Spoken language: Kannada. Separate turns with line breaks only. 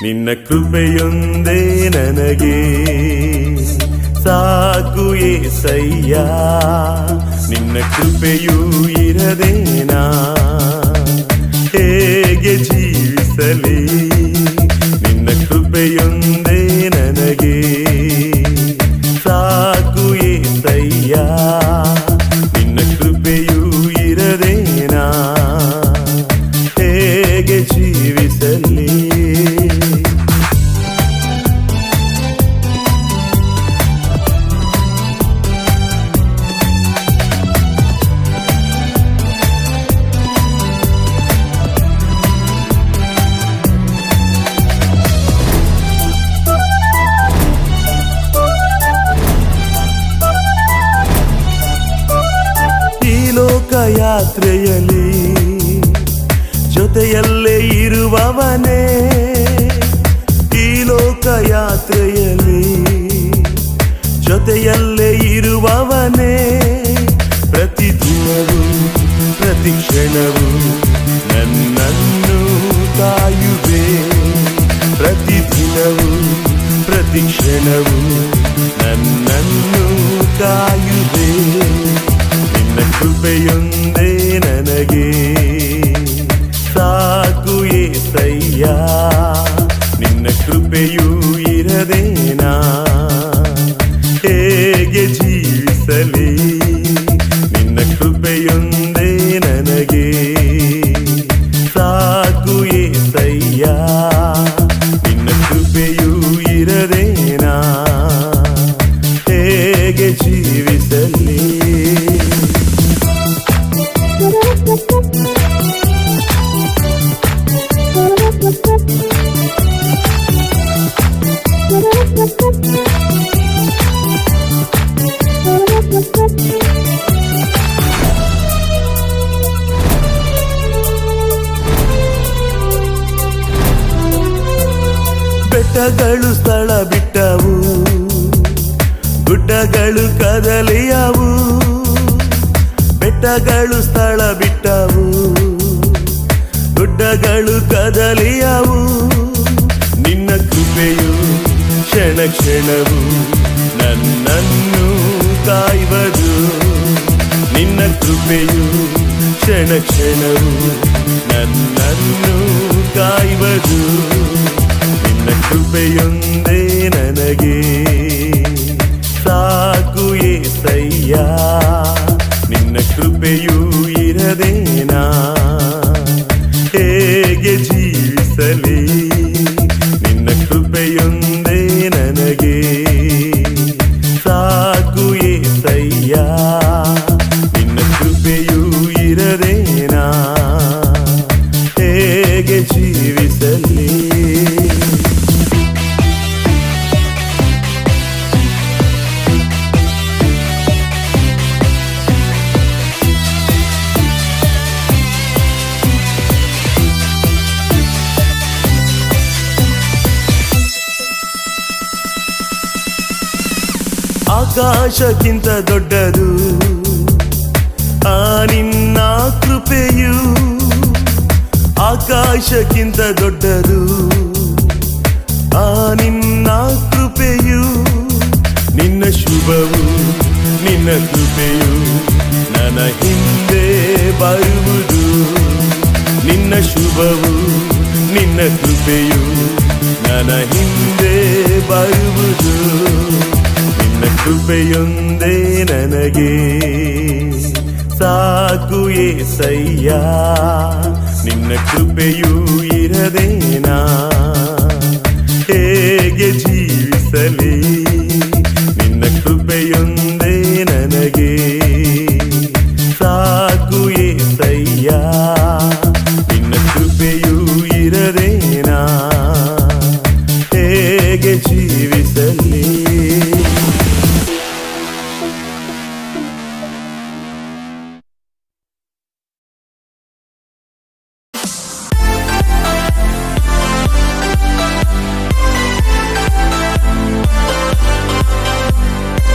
ನಿನ್ನ ಕೃಪೆಯೊಂದೇ ನನಗೆ ಸಾಕು ಏಸಯ್ಯ. ನಿನ್ನ ಕೃಪೆಯೂ ಇರದೇನಾ ಹೇಗೆ ಜೀವಿಸಲಿ. ನಿನ್ನ ಕೃಪೆಯೊಂದೇ ನನಗೆ ಸಾಕು ಏಸಯ್ಯ. ನಿನ್ನ ಕೃಪೆಯೂ ಇರದೇನಾ ಹೇಗೆ ಜೀವಿಸಲಿ. ಯಾತ್ರೆಯಲ್ಲಿ ಜೊತೆಯಲ್ಲೇ ಇರುವವನೇ, ಈ ಲೋಕ ಯಾತ್ರೆಯಲ್ಲಿ ಜೊತೆಯಲ್ಲೇ ಇರುವವನೇ. ಪ್ರತಿದಿನವೂ ಪ್ರತಿ ಕ್ಷಣವೂ ನನ್ನನ್ನು ಕಾಯುವೆ. ಪ್ರತಿದಿನವೂ ಪ್ರತಿ ಕ್ಷಣವೂ ನನ್ನನ್ನು ಕಾಯುವೆ. ನಿನ್ನ ಕೃಪೆಯೊಂದೇ ನನಗೆ ಸಾಕು ಏಸಯ್ಯ. ನಿನ್ನ ಕೃಪೆಯೂ ಇರದೇನಾ ಹೇಗೆ ಜೀವಿಸಲಿ. ನಿನ್ನ ಕೃಪೆಯೊಂದೇ ನನಗೆ ಸಾಕು ಏಸಯ್ಯ. ನಿನ್ನ ಕೃಪೆಯೂ ಇರದೇನಾ ಹೇಗೆ ಜೀವಿಸಲಿ. ಬೆಟ್ಟಗಳು ಸ್ಥಳ ಬಿಟ್ಟವು, ಗುಡ್ಡಗಳು ಕದಲಿಯವು. ಬೆಟ್ಟಗಳು ಸ್ಥಳ ಬಿಟ್ಟವು, ಗುಡ್ಡಗಳು ಕದಲಿಯವು. ನಿನ್ನ ಕೃಪೆಯು ಕ್ಷಣ ಕ್ಷಣವು ನನ್ನನ್ನು ಕಾಯುವುದು. ನಿನ್ನ ಕೃಪೆಯು ಕ್ಷಣ ಕ್ಷಣವು ನನ್ನನ್ನು ಕಾಯುವುದು. ನಿನ್ನ ಕೃಪೆಯೊಂದೇ ನನಗೆ ಸಾಕು ಏಸಯ್ಯ. ನಿನ್ನ ಕೃಪೆಯೂ ಇರದೇನಾ ಹೇಗೆ ಜೀವಿಸಲಿ. ನಿನ್ನ ಕೃಪೆಯೊಂದೇ ನನಗೆ ಸಾಕು ಏಸಯ್ಯ. ನಿನ್ನ ಕೃಪೆಯೂ ಇರದೇನಾ ಹೇಗೆ ಜೀವಿಸಲಿ. ಆಕಾಶಕ್ಕಿಂತ ದೊಡ್ಡದು ಆ ನಿನ್ನ ಕೃಪೆಯು. ಆಕಾಶಕ್ಕಿಂತ ದೊಡ್ಡದು ಆ ನಿನ್ನ ಕೃಪೆಯು. ನಿನ್ನ ಶುಭವು ನಿನ್ನ ಕೃಪೆಯು ನನ್ನ ಹಿಂದೆ ಬರುವುದು. ನಿನ್ನ ಶುಭವು ನಿನ್ನ ಕೃಪೆಯು ನನ್ನ ಹಿಂದೆ ಬರುವುದು. ನಿನ್ನ ಕೃಪೆಯೊಂದೇ ನನಗೆ ಸಾಕು ಏಸಯ್ಯ. ನಿನ್ನ ಕೃಪೆಯೂ ಇರದೇನಾ ಹೇಗೆ ಜೀವಿಸಲಿ.